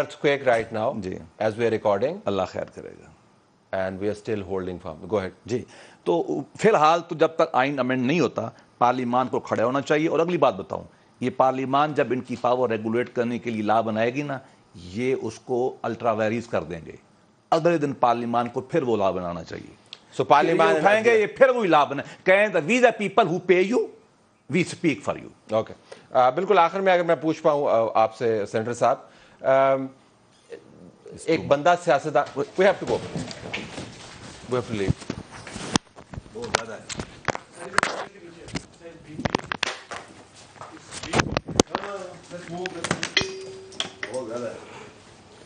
earthquake right now ji as we are recording अल्लाह खैर करेगा and we are still holding firm. Go ahead. जी। तो फिलहाल तो जब तक आइन अमेंड नहीं होता पार्लियामान को खड़ा होना चाहिए। और अगली बात बताऊं, ये पार्लियामान जब इनकी पावर रेगुलेट करने के लिए ला बनाएगी ना, ये उसको अल्ट्रा वायरीज कर देंगे। अगले दिन पार्लियामान को फिर वो ला बनाना चाहिए। So Parliament उठाएंगे ये फिर वही ला बना, कहें we the people who pay you we speak for you. Okay, बिल्कुल आखिर में अगर मैं पूछ पाऊं आपसे सेनेटर साहब, एक बंदा सियासतदान, we have to go, we have to leave. बहुत ज्यादा है।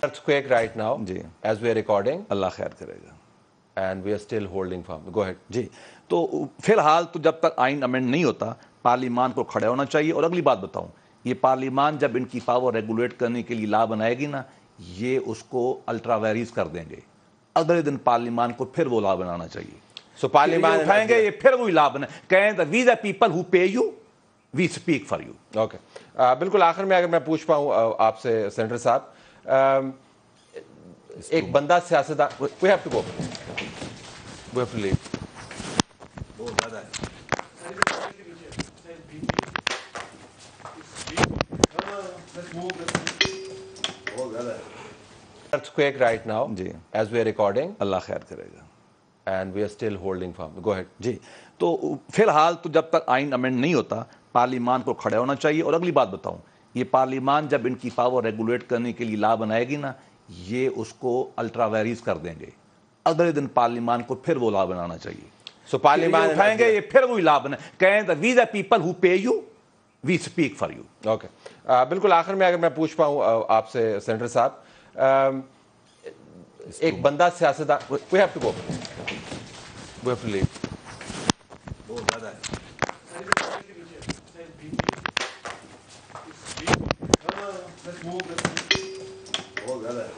Earthquake right now ji as we are recording अल्लाह खैर करेगा and we are still holding firm. Go ahead. जी। तो फिलहाल तो जब तक आइन अमेंड नहीं होता पार्लियामान को खड़ा होना चाहिए। और अगली बात बताऊं, ये पार्लियामान जब इनकी पावर रेगुलेट करने के लिए ला बनाएगी ना, ये उसको अल्ट्रा वायरीज कर देंगे। अगले दिन पार्लियामान को फिर वो ला बनाना चाहिए। So Parliament उठाएंगे ये फिर वही ला बना, कहें we the people who pay you we speak for you. Okay, बिल्कुल आखिर में अगर मैं पूछ पाऊं आपसे सेनेटर साहब, एक बंदा सियासतदान, we have to go, we have to leave. बहुत ज्यादा है। बहुत ज्यादा है। Earthquake right now ji as we are recording अल्लाह खैर करेगा and we are still holding firm. Go ahead. जी। तो फिलहाल तो जब तक आइन अमेंड नहीं होता पार्लियामान को खड़ा होना चाहिए। और अगली बात बताऊं, ये पार्लियामान जब इनकी पावर रेगुलेट करने के लिए ला बनाएगी ना, ये उसको अल्ट्रा वायरीज कर देंगे। अगले दिन पार्लियामान को फिर वो ला बनाना चाहिए। So Parliament उठाएंगे ये फिर वही ला बना, कहें we the people who pay you we speak for you. Okay, बिल्कुल आखिर में अगर मैं पूछ पाऊं आपसे सेनेटर साहब, एक बंदा सियासतदान, we have to go, we have to leave. बहुत ज्यादा है। बहुत ज्यादा है।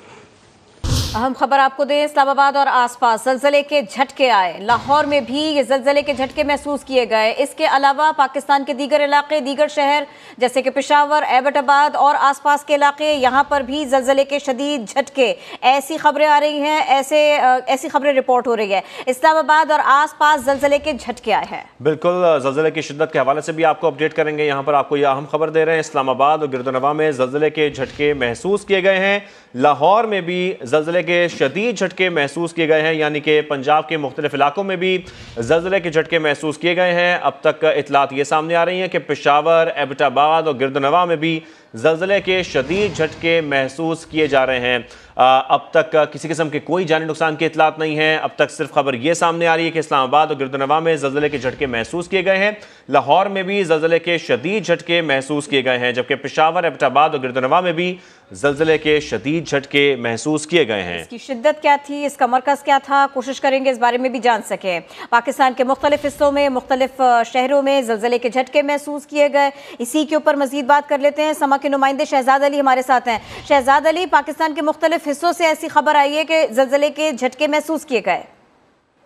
अहम खबर आपको दें, इस्लामाबाद और आसपास ज़लज़ले के झटके आए। लाहौर में भी ये ज़लज़ले के झटके महसूस किए गए। इसके अलावा पाकिस्तान के दीगर इलाके, दीगर शहर जैसे कि पेशावर, एबटाबाद और आसपास के इलाके, यहाँ पर भी ज़लज़ले के शदीद झटके, ऐसी खबरें आ रही हैं, ऐसी खबरें रिपोर्ट हो रही है। इस्लामाबाद और आसपास ज़लज़ले के झटके आए हैं। बिल्कुल, ज़लज़ले की शिद्दत के हवाले से भी आपको अपडेट करेंगे। यहाँ पर आपको यह अहम खबर दे रहे हैं, इस्लामाबाद और गिरदोनवा में ज़लज़ले के झटके महसूस किए गए हैं। लाहौर में भी ज़लज़ले के शदीद झटके महसूस किए गए हैं, यानी कि पंजाब के मुख्तलिफ इलाकों में भी ज़लज़ले के झटके महसूस किए गए हैं। अब तक इतलात ये सामने आ रही हैं कि पेशावर, एबटाबाद और गिरदोनवा में भी ज़लज़ले के शदीद झटके महसूस किए जा रहे हैं। अब तक किसी किस्म के कोई जानी नुकसान की इतलात नहीं है। अब तक सिर्फ खबर ये सामने आ रही है कि इस्लामाबाद और गिरदोनवा में ज़लज़ले के झटके महसूस किए गए हैं। लाहौर में भी ज़लज़ले के शदीद झटके महसूस किए गए हैं, जबकि पेशावर, एबटाबाद और गिरदोनवा में भी ज़लज़ले के शदीद झटके महसूस किए गए हैं। इसकी शिद्दत क्या थी, इसका मरकज़ क्या था, कोशिश करेंगे इस बारे में भी जान सके। पाकिस्तान के मुख्तलिफ हिस्सों में, मुख्तलिफ शहरों में ज़लज़ले के झटके महसूस किए गए। इसी के ऊपर मज़ीद बात कर लेते हैं। समा के नुमाइंदे शहजाद अली हमारे साथ हैं। शहजाद अली, पाकिस्तान के मुख्तलिफ हिस्सों से ऐसी खबर आई है कि ज़लज़ले के झटके महसूस किए गए।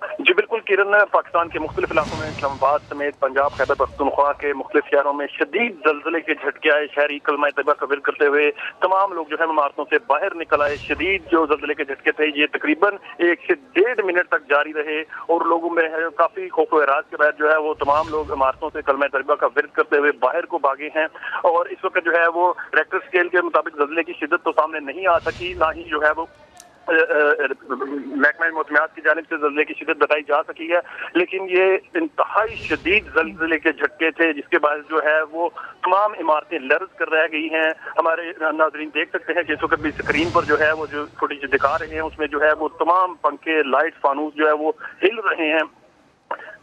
जी बिल्कुल किरण, पाकिस्तान के मुख्तलिफ इलाकों में इस्लामाबाद समेत पंजाब, खैबर पख्तूनख्वा के मुख्तलिफ शहरों में शदीद ज़लज़ले के झटके आए। शहरी कलमा तैयबा का विर्द करते हुए तमाम लोग जो है इमारतों से बाहर निकल आए। शदीद जो ज़लज़ले के झटके थे ये तकरीबन 1 से 1.5 मिनट तक जारी रहे और लोगों में काफ़ी खौफ व राज के बाद जो है वो तमाम लोग इमारतों से कलमा तैयबा का विर्द करते हुए बाहर को भागे हैं। और इस वक्त जो है वो रेक्टर स्केल के मुताबिक ज़लज़ले की शिद्दत तो सामने नहीं आ सकी, ना ही जो है वो महकमा मौसमियात की जानिब से ज़लज़ले की शिद्दत बताई जा सकी है, लेकिन ये इंतहाई शदीद ज़लज़ले के झटके थे जिसके बाद जो है वो तमाम इमारतें लर्ज कर रह गई हैं। हमारे नाज़रीन देख सकते हैं कि इस वक्त भी स्क्रीन पर जो है वो जो फुटेज दिखा रहे हैं उसमें जो है वो तमाम पंखे, लाइट, फानूस जो है वो हिल रहे हैं।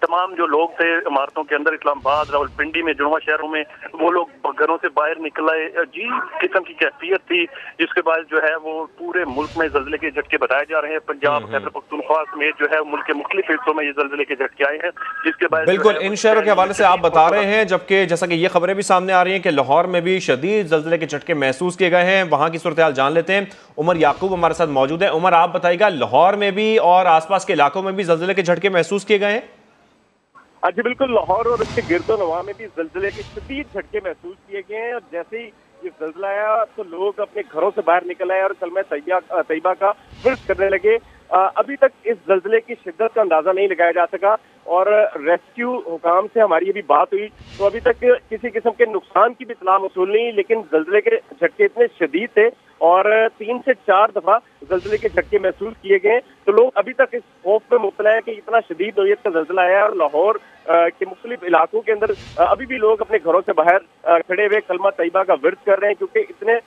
तमाम जो लोग थे इमारतों के अंदर, इस्लामाबाद, रावलपिंडी में, जुड़वा शहरों में, वो लोग घरों से बाहर निकल आए। अजीब किस्म की कैफियत थी जिसके बाद जो है वो पूरे मुल्क में ज़लज़ले के झटके बताए जा रहे हैं। पंजाब, खैबर पख्तूनख्वा समेत जो है मुल्क के मुख्तलिफ हिस्सों में ये ज़लज़ले के झटके आए हैं, जिसके बाद बिल्कुल इन शहरों के हवाले से आप बता रहे हैं, जबकि जैसा कि ये खबरें भी सामने आ रही हैं कि लाहौर में भी शदीद ज़लज़ले के झटके महसूस किए गए हैं। वहाँ की सूरत हाल जान लेते हैं। उमर याकूब हमारे साथ मौजूद है। उमर, आप बताइएगा, लाहौर में भी और आसपास के इलाकों में भी ज़लज़ले के झटके महसूस किए गए हैं? जी बिल्कुल, लाहौर और उसके गिरदोनवा में भी ज़लज़ले के शदीद झटके महसूस किए गए हैं। और जैसे ही ये ज़ल्ज़ला आया तो लोग अपने घरों से बाहर निकल आए और कलमा तैयबा का विर्द करने लगे। अभी तक इस ज़ल्ज़ले की शिद्दत का अंदाजा नहीं लगाया जा सका और रेस्क्यू हुकाम से हमारी अभी बात हुई तो अभी तक किसी किस्म के नुकसान की भी इत्तला मौसूल नहीं, लेकिन ज़ल्ज़ले के झटके इतने शदीद थे और 3 से 4 दफा ज़ल्ज़ले के झटके महसूस किए गए। तो लोग अभी तक इस खौफ में मुब्तला है कि इतना शदीद नौयत का ज़ल्ज़ला आया और लाहौर के मुख्तलिफ इलाकों के अंदर अभी भी लोग अपने घरों से बाहर खड़े हुए कलमा तैयबा का विर्द कर रहे हैं क्योंकि इतने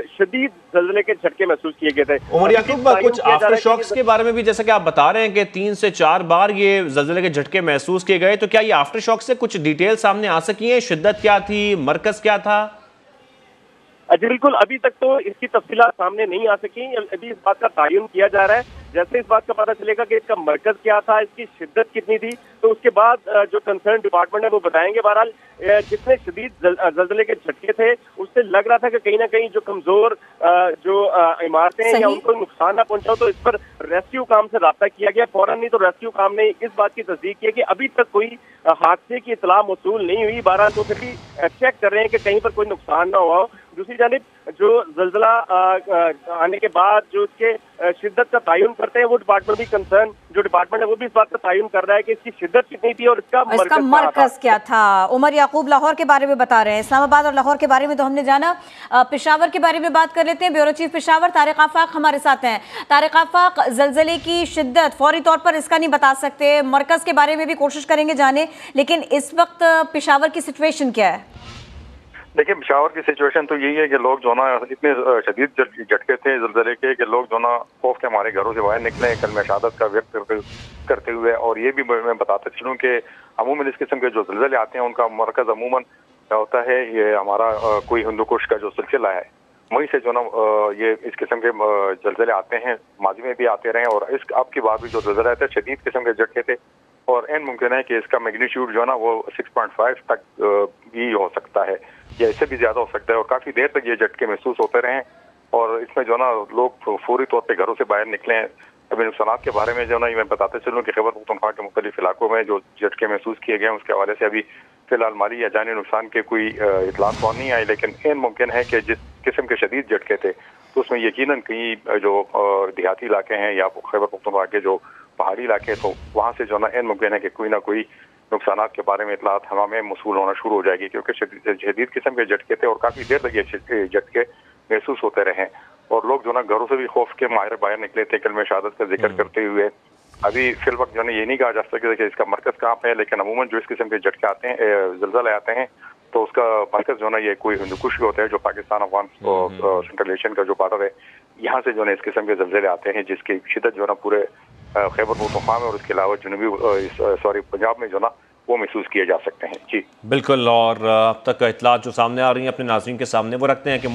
शदीद ज़ल्ज़ले के झटके महसूस किए गए थे। उमर याकूब, कुछ आफ्टर शॉक्स के बारे में भी जैसे कि आप बता रहे हैं कि 3 से 4 बार ये ज़ल्ज़ले के झटके महसूस किए गए, तो क्या ये आफ्टर शॉक से कुछ डिटेल सामने आ सकी है? शिद्दत क्या थी, मरकज क्या था? जी बिल्कुल, अभी तक तो इसकी तफसीलात सामने नहीं आ सकी। अभी इस बात का तयन किया जा रहा है। जैसे इस बात का पता चलेगा कि इसका मरकज क्या था, इसकी शिद्दत कितनी थी, तो उसके बाद जो कंसर्न डिपार्टमेंट है वो बताएंगे। बहरहाल जितने शदीद ज़ल्ज़ले के झटके थे उससे लग रहा था कि कहीं ना कहीं जो कमजोर जो इमारतें हैं या उनको नुकसान ना पहुंचा, तो इस पर रेस्क्यू काम से रब्ता किया गया फौरन। नहीं तो रेस्क्यू काम ने इस बात की तस्दीक की है कि अभी तक कोई हादसे की इतला मौसूल नहीं हुई। बहरहाल तो फिर भी चेक कर रहे हैं कि कहीं पर कोई नुकसान ना हुआ हो। दूसरी जानिब जो ज़ल्ज़ला आने के बाद जो उसके शिद्दत का तयन करते हैं वो डिपार्टमेंट भी कंसर्न जो डिपार्टमेंट है वो भी इस बात का तयन कर रहा है कि इसकी शिद्दत कितनी थी और इसका मरकज क्या था। उमर याकूब लाहौर के बारे में बता रहे हैं, इस्लामाबाद और लाहौर के बारे में तो हमने जाना। पेशावर के बारे में बात कर लेते हैं। ब्यूरो चीफ पेशावर तारिक आफाक हमारे साथ हैं। तारिक आफाक, ज़ल्ज़ले की शिद्दत फौरी तौर पर इसका नहीं बता सकते, मरकज के बारे में भी कोशिश करेंगे जाने, लेकिन इस वक्त पेशावर की सिचुएशन क्या है? देखिए, पेशावर की सिचुएशन तो यही है कि लोग जो ना इतने शदीद झटके थे ज़ल्ज़ले के कि लोग जो ना खौफ के हमारे घरों से बाहर निकले कलमा शहादत का व्यक्त करते हुए। और ये भी मैं बताते चलूँ कि अमूमन इस किस्म के जो ज़ल्ज़ले आते हैं उनका मरकज़ अमूमन होता है ये हमारा कोई हिंदुकुश का जो सिलसिला है, वहीं से जो ना ये इस किस्म के ज़ल्ज़ले आते हैं, माजी में भी आते रहे और इस अब की बात भी जो ज़ल्ज़ला आया था शदीद किस्म के झटके थे और एन मुमकिन है कि इसका मैग्नीट्यूड जो है ना वो 6.5 तक भी हो सकता है या इससे भी ज्यादा हो सकता है और काफी देर तक ये झटके महसूस होते रहे और इसमें जो ना लोग फौरी तौर पे घरों से बाहर निकले हैं। अभी नुकसान के बारे में जो ना मैं बताते चलूँ कि खैबर पख्तूनख्वा के मुख्तलिफ इलाकों में जो झटके महसूस किए गए हैं उसके हवाले से अभी फिलहाल माली या जानी नुकसान के कोई इतलात तो नहीं आई, लेकिन एन मुमकिन है कि जिस किस्म के शदीद झटके थे तो उसमें यकीनन कहीं जो देहाती इलाके हैं या खैबर पख्तूनख्वा के जो पहाड़ी इलाके तो वहाँ से जो ना एन मुमकिन है कि कोई ना कोई नुकसान के बारे में इतलात हमें मौसूल होना शुरू हो जाएगी क्योंकि शदीद किस्म के झटके थे और काफी देर तक ये झटके महसूस होते रहे और लोग जो ना घरों से भी खौफ के माहिर बाहर निकले थे कलमा शहादत का जिक्र करते हुए। अभी फिल वक्त जो है ये नहीं कहा जा सकता कि इसका मरकज कहाँ पे है, लेकिन अमूमन जो इस किस्म के झटके आते हैं ज़ल्ज़ले आते हैं तो उसका मरकज जो ना ये कोई हिंदुकुश होता है जो पाकिस्तान अफगान सेंट्रल एशियन का जो बॉर्डर है, यहाँ से जो ना इस किस्म के ज़ल्ज़ले आते हैं जिसकी शिद्दत जो ना पूरे खैबर पख्तूनख्वा में और उसके अलावा जनूबी पंजाब में जो ना वो महसूस किए जा सकते हैं। जी बिल्कुल, और अब तक इतलात जो सामने आ रही है अपने नाज़रीन के सामने वो रखते हैं कि